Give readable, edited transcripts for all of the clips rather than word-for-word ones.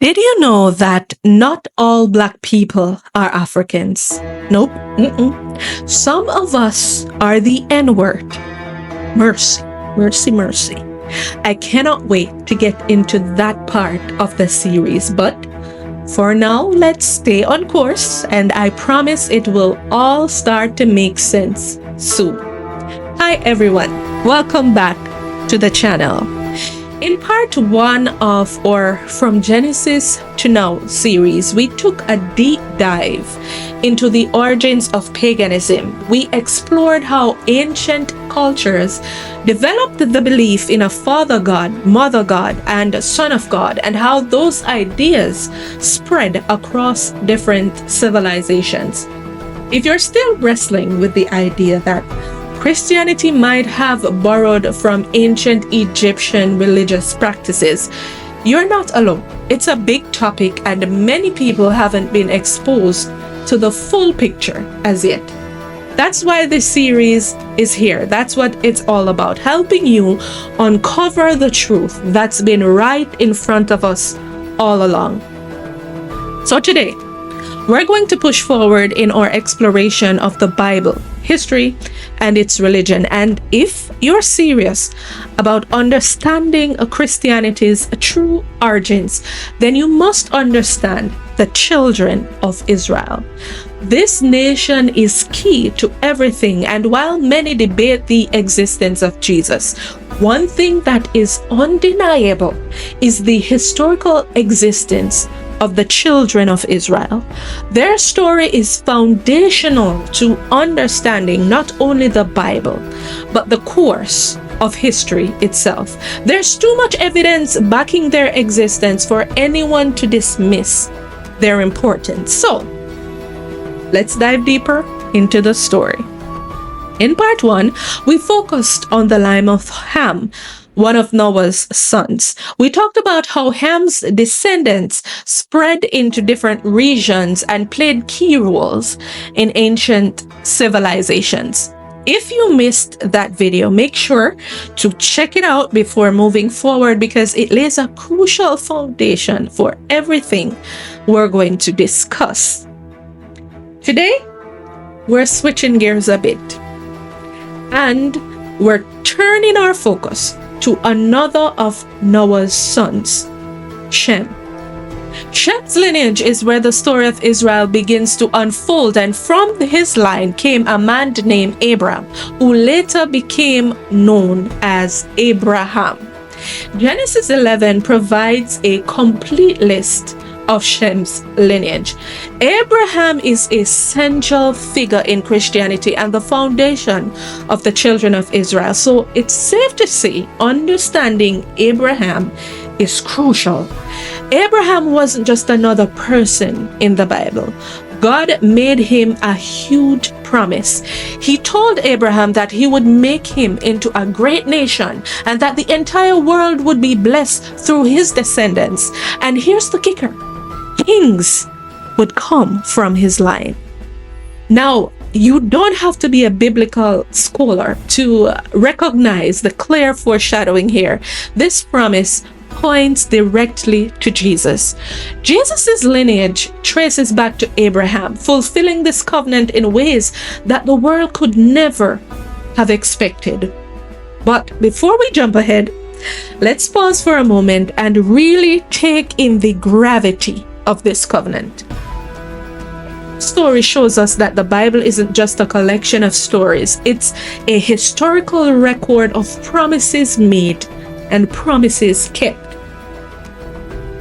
Did you know that not all Black people are Africans? Nope. Mm-mm. Some of us are the N word. Mercy, mercy, mercy. I cannot wait to get into that part of the series, but for now, let's stay on course, and I promise it will all start to make sense soon. Hi, everyone. Welcome back to the channel. In part one of our From Genesis to Now series, we took a deep dive into the origins of paganism. We explored how ancient cultures developed the belief in a father god, mother god, and a son of God, and how those ideas spread across different civilizations. If you're still wrestling with the idea that Christianity might have borrowed from ancient Egyptian religious practices, you're not alone. It's a big topic, and many people haven't been exposed to the full picture as yet. That's why this series is here. That's what it's all about, helping you uncover the truth that's been right in front of us all along. So today, we're going to push forward in our exploration of the Bible, history, and its religion. And if you're serious about understanding Christianity's true origins, then you must understand the children of Israel. This nation is key to everything, and while many debate the existence of Jesus, one thing that is undeniable is the historical existence of the children of Israel. Their story is foundational to understanding not only the Bible, but the course of history itself. There's too much evidence backing their existence for anyone to dismiss their importance. So, let's dive deeper into the story. In part one, we focused on the line of Ham, one of Noah's sons. We talked about how Ham's descendants spread into different regions and played key roles in ancient civilizations. If you missed that video, make sure to check it out before moving forward, because it lays a crucial foundation for everything we're going to discuss. Today, we're switching gears a bit, and we're turning our focus to another of Noah's sons, Shem. Shem's lineage is where the story of Israel begins to unfold, and from his line came a man named Abraham, who later became known as Abraham. Genesis 11 provides a complete list of Shem's lineage. Abraham is a central figure in Christianity and the foundation of the children of Israel. So it's safe to say understanding Abraham is crucial. Abraham wasn't just another person in the Bible. God made him a huge promise. He told Abraham that he would make him into a great nation and that the entire world would be blessed through his descendants. And here's the kicker: kings would come from his line. Now, you don't have to be a biblical scholar to recognize the clear foreshadowing here. This promise points directly to Jesus. Jesus' lineage traces back to Abraham, fulfilling this covenant in ways that the world could never have expected. But before we jump ahead, let's pause for a moment and really take in the gravity of this covenant. Story shows us that the Bible isn't just a collection of stories. It's a historical record of promises made and promises kept.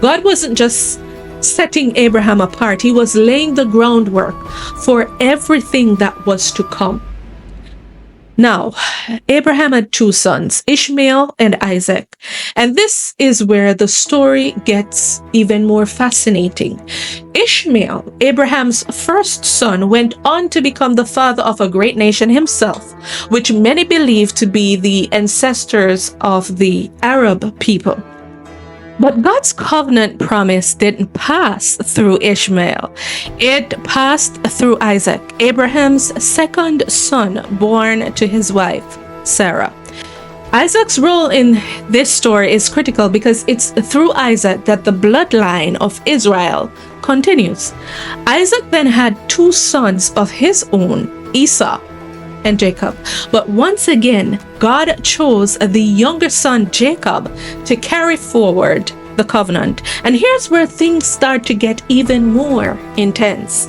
God wasn't just setting Abraham apart, he was laying the groundwork for everything that was to come. Now, Abraham had two sons, Ishmael and Isaac. And this is where the story gets even more fascinating. Ishmael, Abraham's first son, went on to become the father of a great nation himself, which many believe to be the ancestors of the Arab people. But God's covenant promise didn't pass through Ishmael. It passed through Isaac, Abraham's second son born to his wife, Sarah. Isaac's role in this story is critical because it's through Isaac that the bloodline of Israel continues. Isaac then had two sons of his own, Esau and Jacob. But once again, God chose the younger son, Jacob, to carry forward the covenant. And here's where things start to get even more intense.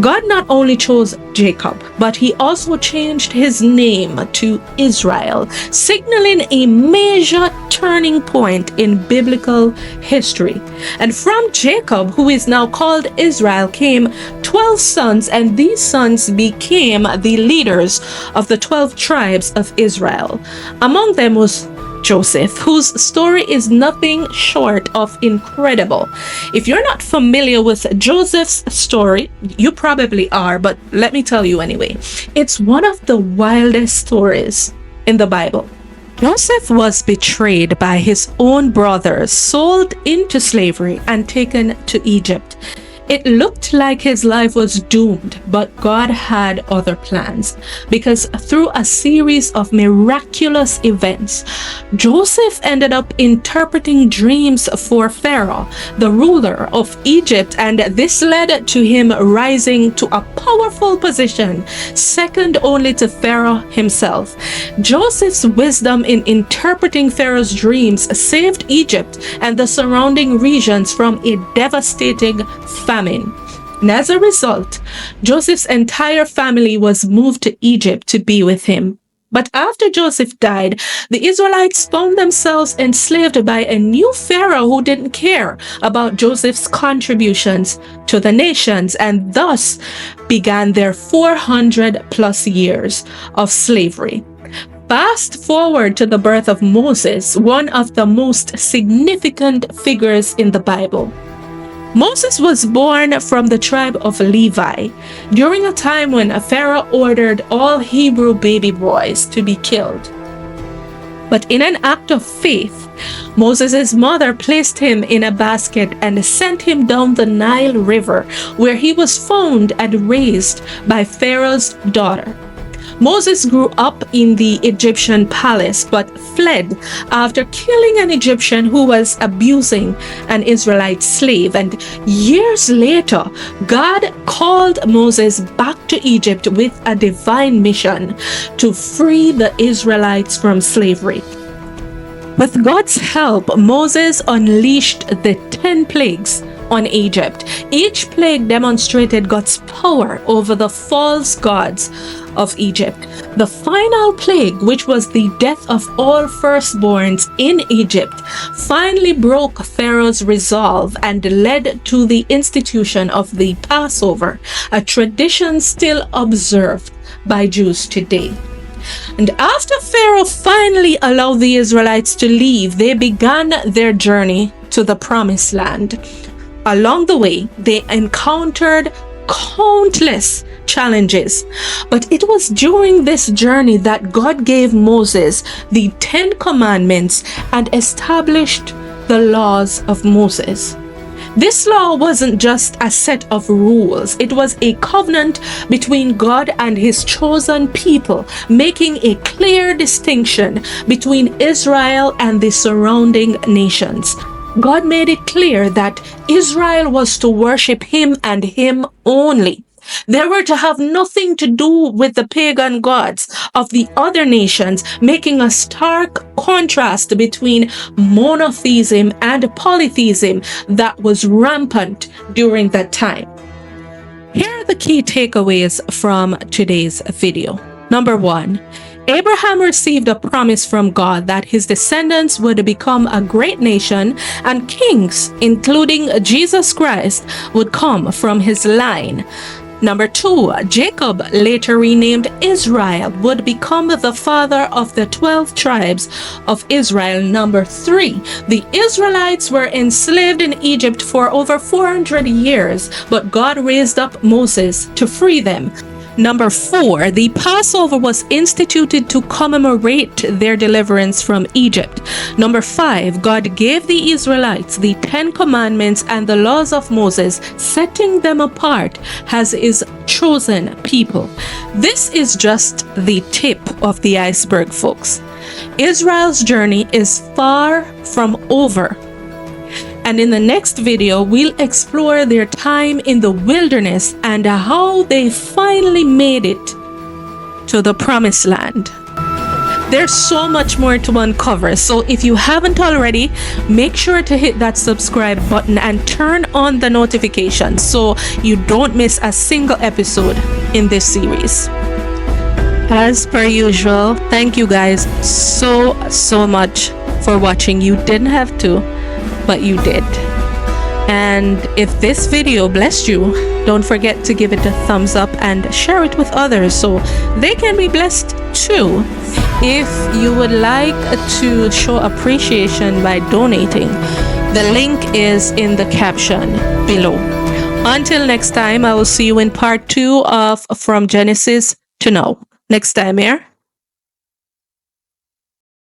God not only chose Jacob, but he also changed his name to Israel, signaling a major turning point in biblical history. And from Jacob, who is now called Israel, came 12 sons, and these sons became the leaders of the 12 tribes of Israel. Among them was Joseph, whose story is nothing short of incredible. If you're not familiar with Joseph's story, you probably are, but let me tell you anyway. It's one of the wildest stories in the Bible. Joseph was betrayed by his own brothers, sold into slavery, and taken to Egypt. It looked like his life was doomed, but God had other plans, because through a series of miraculous events, Joseph ended up interpreting dreams for Pharaoh, the ruler of Egypt, and this led to him rising to a powerful position, second only to Pharaoh himself. Joseph's wisdom in interpreting Pharaoh's dreams saved Egypt and the surrounding regions from a devastating famine. And as a result, Joseph's entire family was moved to Egypt to be with him. But after Joseph died, the Israelites found themselves enslaved by a new Pharaoh who didn't care about Joseph's contributions to the nations, and thus began their 400 plus years of slavery. Fast forward to the birth of Moses, one of the most significant figures in the Bible. Moses was born from the tribe of Levi during a time when Pharaoh ordered all Hebrew baby boys to be killed. But in an act of faith, Moses' mother placed him in a basket and sent him down the Nile River, where he was found and raised by Pharaoh's daughter. Moses grew up in the Egyptian palace but fled after killing an Egyptian who was abusing an Israelite slave. And years later, God called Moses back to Egypt with a divine mission to free the Israelites from slavery. With God's help, Moses unleashed the 10 plagues on Egypt. Each plague demonstrated God's power over the false gods of Egypt. The final plague, which was the death of all firstborns in Egypt, finally broke Pharaoh's resolve and led to the institution of the Passover, a tradition still observed by Jews today. And after Pharaoh finally allowed the Israelites to leave, they began their journey to the Promised Land. Along the way, they encountered countless challenges, but it was during this journey that God gave Moses the 10 commandments and established the laws of Moses. This law wasn't just a set of rules, it was a covenant between God and his chosen people, making a clear distinction between Israel and the surrounding nations. God made it clear that Israel was to worship him and him only. They were to have nothing to do with the pagan gods of the other nations, making a stark contrast between monotheism and polytheism that was rampant during that time. Here are the key takeaways from today's video. Number 1. Abraham received a promise from God that his descendants would become a great nation and kings, including Jesus Christ, would come from his line. Number 2, Jacob, later renamed Israel, would become the father of the 12 tribes of Israel. Number 3, the Israelites were enslaved in Egypt for over 400 years, but God raised up Moses to free them. Number 4, the Passover was instituted to commemorate their deliverance from Egypt. Number 5, God gave the Israelites the 10 commandments and the laws of Moses, setting them apart as his chosen people. This is just the tip of the iceberg, folks. Israel's journey is far from over. And in the next video, we'll explore their time in the wilderness and how they finally made it to the promised land. There's so much more to uncover, so if you haven't already, make sure to hit that subscribe button and turn on the notifications so you don't miss a single episode in this series. As per usual, thank you guys so much for watching. You didn't have to, but you did. And if this video blessed you, don't forget to give it a thumbs up and share it with others so they can be blessed too. If you would like to show appreciation by donating, the link is in the caption below. Until next time, I will see you in part 2 of From Genesis to Now. Next time here.